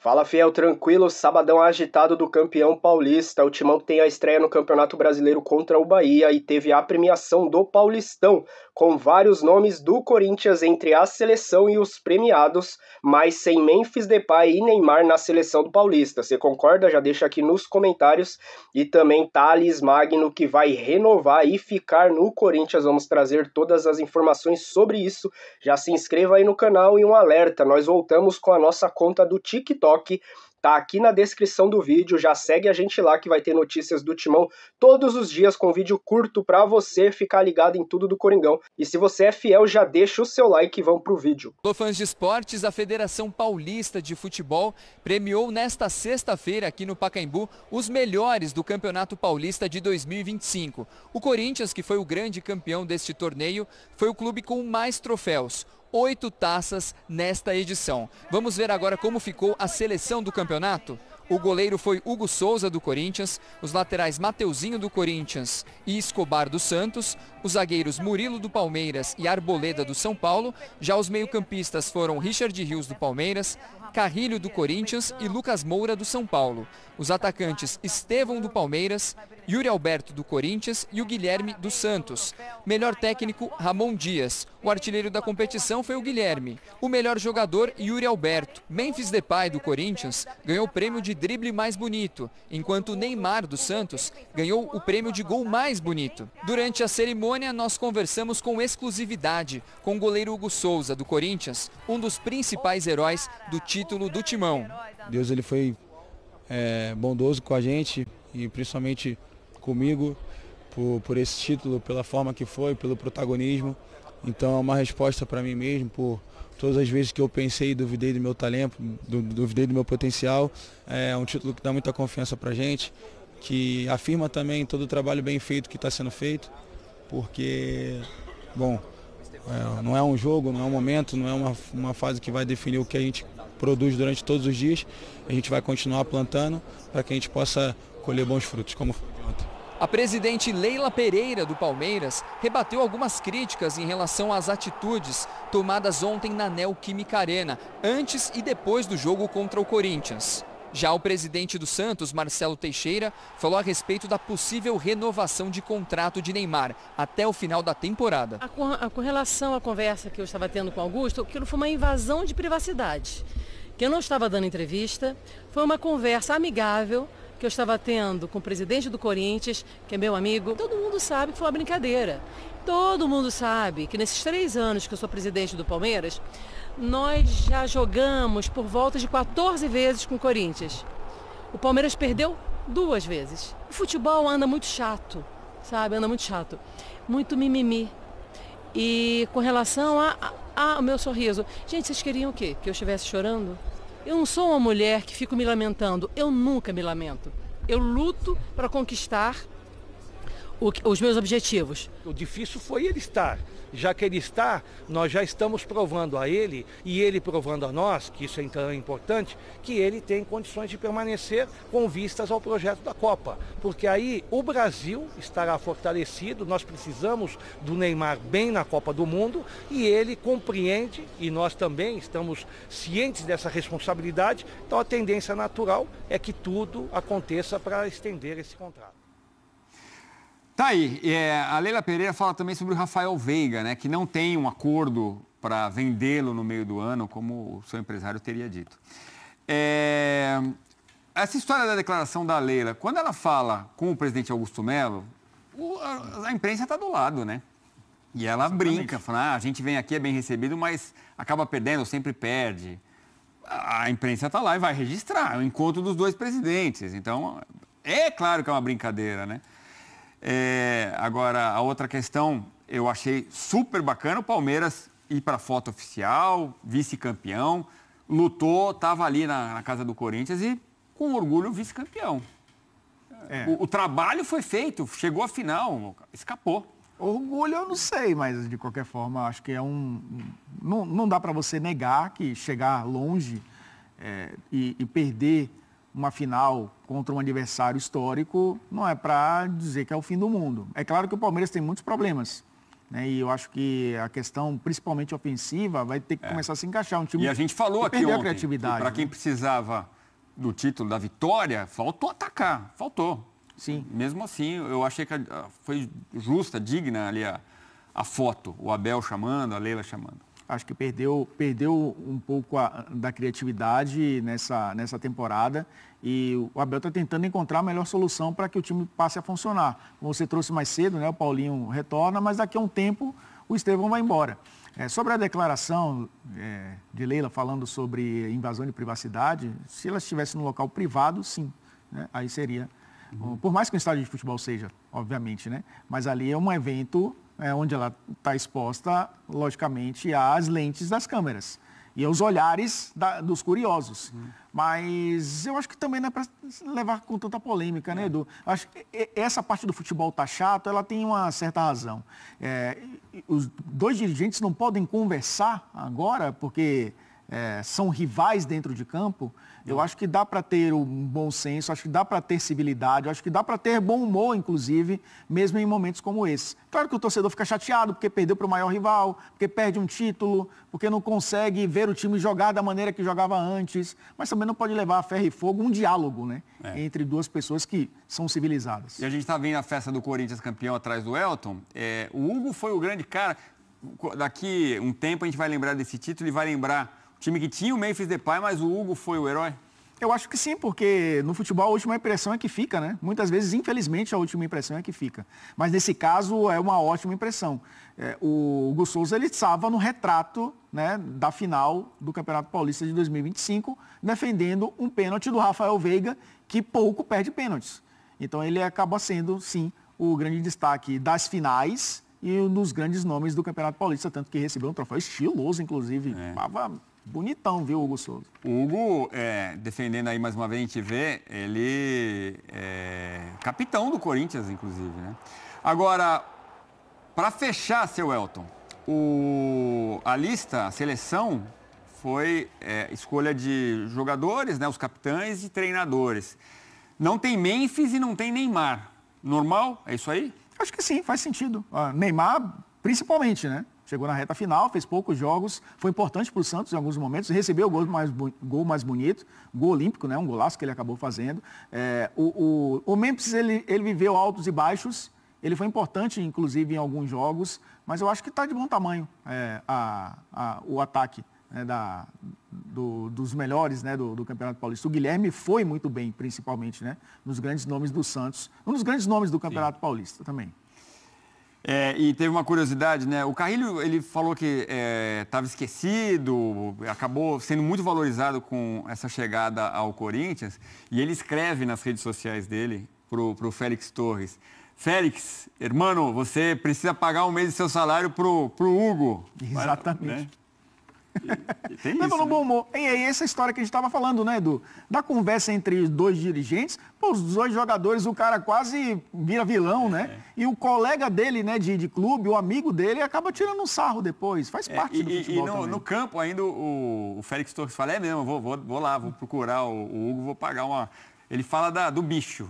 Fala, fiel, tranquilo, sabadão agitado do campeão paulista. O Timão tem a estreia no Campeonato Brasileiro contra o Bahia e teve a premiação do Paulistão, com vários nomes do Corinthians entre a seleção e os premiados, mas sem Memphis Depay e Neymar na seleção do Paulista. Você concorda? Já deixa aqui nos comentários. E também Thales Magno, que vai renovar e ficar no Corinthians. Vamos trazer todas as informações sobre isso. Já se inscreva aí no canal e um alerta, nós voltamos com a nossa conta do TikTok. Tá aqui na descrição do vídeo, já segue a gente lá que vai ter notícias do Timão todos os dias com vídeo curto pra você ficar ligado em tudo do Coringão. E se você é fiel, já deixa o seu like e vamos pro vídeo. Alô, fãs de esportes, a Federação Paulista de Futebol premiou nesta sexta-feira aqui no Pacaembu os melhores do Campeonato Paulista de 2025. O Corinthians, que foi o grande campeão deste torneio, foi o clube com mais troféus. 8 taças nesta edição. Vamos ver agora como ficou a seleção do campeonato? O goleiro foi Hugo Souza, do Corinthians, os laterais Mateuzinho, do Corinthians, e Escobar, do Santos, os zagueiros Murilo, do Palmeiras, e Arboleda, do São Paulo. Já os meio-campistas foram Richard Rios, do Palmeiras, Carrilho, do Corinthians, e Lucas Moura, do São Paulo. Os atacantes Estevão, do Palmeiras, Yuri Alberto, do Corinthians, e o Guilherme, do Santos. Melhor técnico, Ramon Dias. O artilheiro da competição foi o Guilherme. O melhor jogador, Yuri Alberto. Memphis Depay, do Corinthians, ganhou o prêmio de drible mais bonito, enquanto Neymar, do Santos, ganhou o prêmio de gol mais bonito. Durante a cerimônia, nós conversamos com exclusividade com o goleiro Hugo Souza, do Corinthians, um dos principais heróis do título do Timão. Deus, ele foi bondoso com a gente e principalmente comigo por esse título, pela forma que foi, pelo protagonismo. Então é uma resposta para mim mesmo, por todas as vezes que eu pensei e duvidei do meu talento, duvidei do meu potencial. É um título que dá muita confiança para a gente, que afirma também todo o trabalho bem feito que está sendo feito, porque, bom, não é um jogo, não é um momento, não é uma fase que vai definir o que a gente produz durante todos os dias. A gente vai continuar plantando para que a gente possa colher bons frutos, como foi ontem. A presidente Leila Pereira, do Palmeiras, rebateu algumas críticas em relação às atitudes tomadas ontem na Neoquímica Arena, antes e depois do jogo contra o Corinthians. Já o presidente do Santos, Marcelo Teixeira, falou a respeito da possível renovação de contrato de Neymar até o final da temporada. Com relação à conversa que eu estava tendo com Augusto, aquilo foi uma invasão de privacidade. Que eu não estava dando entrevista, foi uma conversa amigável que eu estava tendo com o presidente do Corinthians, que é meu amigo. Todo mundo sabe que foi uma brincadeira. Todo mundo sabe que nesses 3 anos que eu sou presidente do Palmeiras, nós já jogamos por volta de 14 vezes com o Corinthians. O Palmeiras perdeu 2 vezes. O futebol anda muito chato, sabe? Anda muito chato. Muito mimimi. E com relação ao meu sorriso. Gente, vocês queriam o quê? Que eu estivesse chorando? Eu não sou uma mulher que fico me lamentando. Eu nunca me lamento. Eu luto para conquistar os meus objetivos. O difícil foi ele estar. Já que ele está, nós já estamos provando a ele e ele provando a nós, que isso então é importante, que ele tem condições de permanecer com vistas ao projeto da Copa. Porque aí o Brasil estará fortalecido, nós precisamos do Neymar bem na Copa do Mundo e ele compreende, e nós também estamos cientes dessa responsabilidade, então a tendência natural é que tudo aconteça para estender esse contrato. Tá aí, a Leila Pereira fala também sobre o Rafael Veiga, né, que não tem um acordo para vendê-lo no meio do ano, como o seu empresário teria dito. Essa história da declaração da Leila, quando ela fala com o presidente Augusto Melo, a imprensa está do lado, né? E ela brinca, fala, a gente vem aqui, é bem recebido, mas acaba perdendo, sempre perde. A imprensa está lá e vai registrar o encontro dos dois presidentes. Então, é claro que é uma brincadeira, né? Agora, a outra questão, eu achei super bacana o Palmeiras ir para a foto oficial, vice-campeão, lutou, estava ali na casa do Corinthians e, com orgulho, vice-campeão. O trabalho foi feito, chegou à final, escapou. Orgulho eu não sei, mas de qualquer forma, acho que é não dá para você negar que chegar longe e perder uma final contra um adversário histórico não é para dizer que é o fim do mundo. É claro que o Palmeiras tem muitos problemas, né? E eu acho que a questão, principalmente ofensiva, vai ter que começar a se encaixar. Um time e a gente falou aqui perdeu ontem, a criatividade, para quem precisava do título, da vitória, faltou atacar, faltou. Sim. Mesmo assim, eu achei que foi justa, digna ali a foto, o Abel chamando, a Leila chamando. Acho que perdeu um pouco da criatividade nessa temporada e o Abel está tentando encontrar a melhor solução para que o time passe a funcionar. Como você trouxe mais cedo, né, o Paulinho retorna, mas daqui a um tempo o Estevão vai embora. Sobre a declaração de Leila falando sobre invasão de privacidade, se ela estivesse no local privado, sim, né, aí seria, por mais que um estádio de futebol seja, obviamente, né, mas ali é um evento onde ela está exposta, logicamente, às lentes das câmeras e aos olhares dos curiosos. Mas eu acho que também não é para levar com tanta polêmica, né, Edu? Acho que essa parte do futebol tá chato, ela tem uma certa razão. Os dois dirigentes não podem conversar agora, porque são rivais dentro de campo. Eu acho que dá para ter um bom senso, acho que dá para ter civilidade, acho que dá para ter bom humor, inclusive, mesmo em momentos como esse. Claro que o torcedor fica chateado porque perdeu para o maior rival, porque perde um título, porque não consegue ver o time jogar da maneira que jogava antes, mas também não pode levar a ferro e fogo um diálogo, né, entre duas pessoas que são civilizadas. E a gente está vendo a festa do Corinthians campeão atrás do Elton. O Hugo foi o grande cara. Daqui um tempo a gente vai lembrar desse título e vai lembrar time que tinha o Memphis Depay, mas o Hugo foi o herói? Eu acho que sim, porque no futebol a última impressão é que fica, né? Muitas vezes, infelizmente, a última impressão é que fica. Mas nesse caso é uma ótima impressão. O Hugo Souza, ele estava no retrato, né, da final do Campeonato Paulista de 2025, defendendo um pênalti do Rafael Veiga, que pouco perde pênaltis. Então ele acaba sendo, sim, o grande destaque das finais e um dos grandes nomes do Campeonato Paulista, tanto que recebeu um troféu estiloso, inclusive. Tava bonitão, viu, Hugo Souza? O Hugo, defendendo aí mais uma vez, a gente vê, ele é capitão do Corinthians, inclusive, né? Agora, para fechar, seu Elton, a lista, a seleção, foi escolha de jogadores, né, os capitães e treinadores. Não tem Memphis e não tem Neymar. Normal? É isso aí? Acho que sim, faz sentido. Neymar, principalmente, né? Chegou na reta final, fez poucos jogos, foi importante para o Santos em alguns momentos, recebeu o gol mais bonito, gol olímpico, né? Um golaço que ele acabou fazendo. O Memphis, ele viveu altos e baixos, ele foi importante, inclusive, em alguns jogos, mas eu acho que está de bom tamanho o ataque, né, dos melhores, né, do Campeonato Paulista. O Guilherme foi muito bem, principalmente, né, nos grandes nomes do Santos, um dos grandes nomes do Campeonato Paulista também. E teve uma curiosidade, né? O Carrilho, ele falou que estava esquecido, acabou sendo muito valorizado com essa chegada ao Corinthians, e ele escreve nas redes sociais dele pro Félix Torres: Félix, hermano, você precisa pagar um mês de seu salário pro Hugo. Exatamente. Né? Tem Leva isso, no né? bom humor. E aí, essa história que a gente estava falando, né, Edu? Da conversa entre os dois dirigentes, os dois jogadores, o cara quase vira vilão, né? E o colega dele, né, de clube, o amigo dele, acaba tirando um sarro depois. Faz parte do futebol e no campo ainda o Félix Torres fala, mesmo, vou lá, vou procurar o Hugo, vou pagar uma... Ele fala do bicho.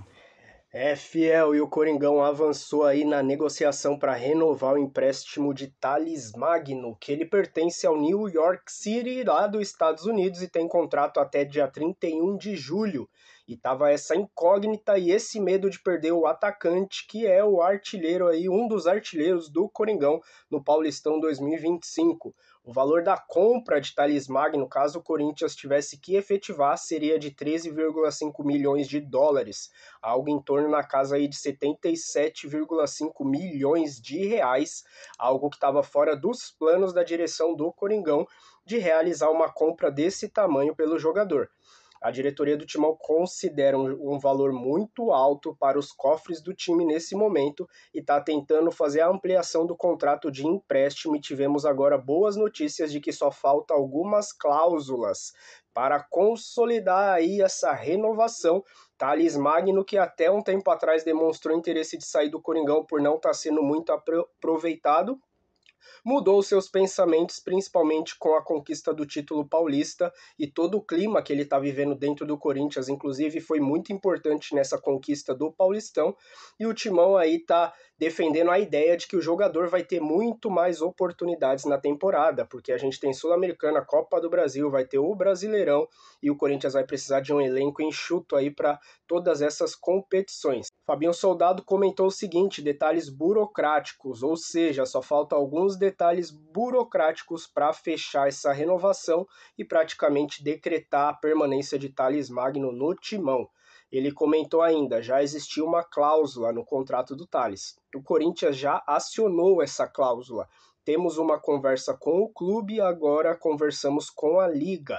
Fiel, e o Coringão avançou aí na negociação para renovar o empréstimo de Thales Magno, que ele pertence ao New York City, lá dos Estados Unidos, e tem contrato até dia 31 de julho. E tava essa incógnita e esse medo de perder o atacante, que é o artilheiro aí, um dos artilheiros do Coringão no Paulistão 2025. O valor da compra de Thales Magno, caso o Corinthians tivesse que efetivar, seria de 13,5 milhões de dólares, algo em torno na casa aí de 77,5 milhões de reais, algo que estava fora dos planos da direção do Coringão de realizar uma compra desse tamanho pelo jogador. A diretoria do Timão considera um valor muito alto para os cofres do time nesse momento e está tentando fazer a ampliação do contrato de empréstimo, e tivemos agora boas notícias de que só falta algumas cláusulas para consolidar aí essa renovação. Thales Magno, que até um tempo atrás demonstrou interesse de sair do Coringão por não estar sendo muito aproveitado, mudou seus pensamentos, principalmente com a conquista do título paulista e todo o clima que ele está vivendo dentro do Corinthians, inclusive foi muito importante nessa conquista do Paulistão, e o Timão aí está defendendo a ideia de que o jogador vai ter muito mais oportunidades na temporada, porque a gente tem Sul-Americana, Copa do Brasil, vai ter o Brasileirão, e o Corinthians vai precisar de um elenco enxuto aí para todas essas competições. Fabinho Soldado comentou o seguinte: detalhes burocráticos, ou seja, só faltam alguns detalhes burocráticos para fechar essa renovação e praticamente decretar a permanência de Thales Magno no Timão. Ele comentou ainda, já existiu uma cláusula no contrato do Thales. O Corinthians já acionou essa cláusula. Temos uma conversa com o clube e agora conversamos com a Liga.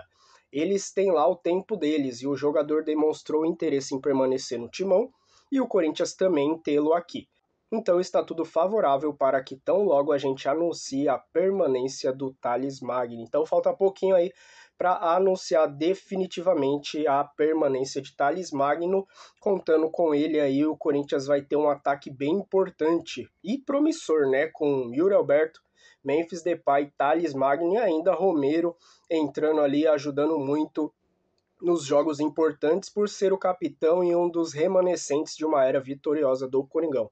Eles têm lá o tempo deles e o jogador demonstrou interesse em permanecer no Timão e o Corinthians também em tê-lo aqui. Então está tudo favorável para que tão logo a gente anuncie a permanência do Thales Magno. Então falta pouquinho aí para anunciar definitivamente a permanência de Thales Magno. Contando com ele aí, o Corinthians vai ter um ataque bem importante e promissor, né? Com Yuri Alberto, Memphis Depay, Thales Magno e ainda Romero entrando ali, ajudando muito nos jogos importantes por ser o capitão e um dos remanescentes de uma era vitoriosa do Coringão.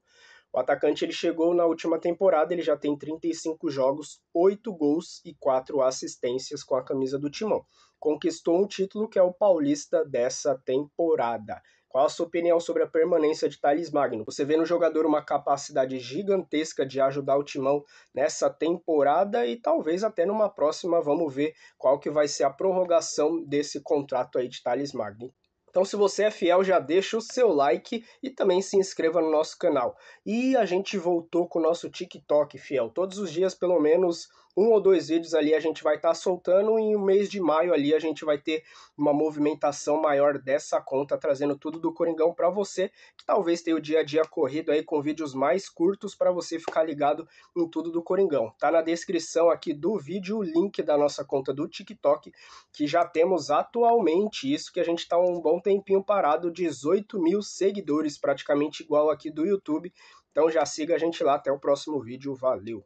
O atacante ele chegou na última temporada, ele já tem 35 jogos, 8 gols e 4 assistências com a camisa do Timão. Conquistou um título que é o Paulista dessa temporada. Qual a sua opinião sobre a permanência de Thales Magno? Você vê no jogador uma capacidade gigantesca de ajudar o Timão nessa temporada e talvez até numa próxima, vamos ver qual que vai ser a prorrogação desse contrato aí de Thales Magno. Então, se você é fiel, já deixa o seu like e também se inscreva no nosso canal. E a gente voltou com o nosso TikTok, fiel. Todos os dias, pelo menos, 1 ou 2 vídeos ali a gente vai estar soltando e no mês de maio ali a gente vai ter uma movimentação maior dessa conta, trazendo tudo do Coringão para você, que talvez tenha o dia a dia corrido aí com vídeos mais curtos para você ficar ligado em tudo do Coringão. Tá na descrição aqui do vídeo o link da nossa conta do TikTok, que já temos atualmente, isso que a gente está um bom tempinho parado, 18 mil seguidores, praticamente igual aqui do YouTube. Então já siga a gente lá, até o próximo vídeo, valeu!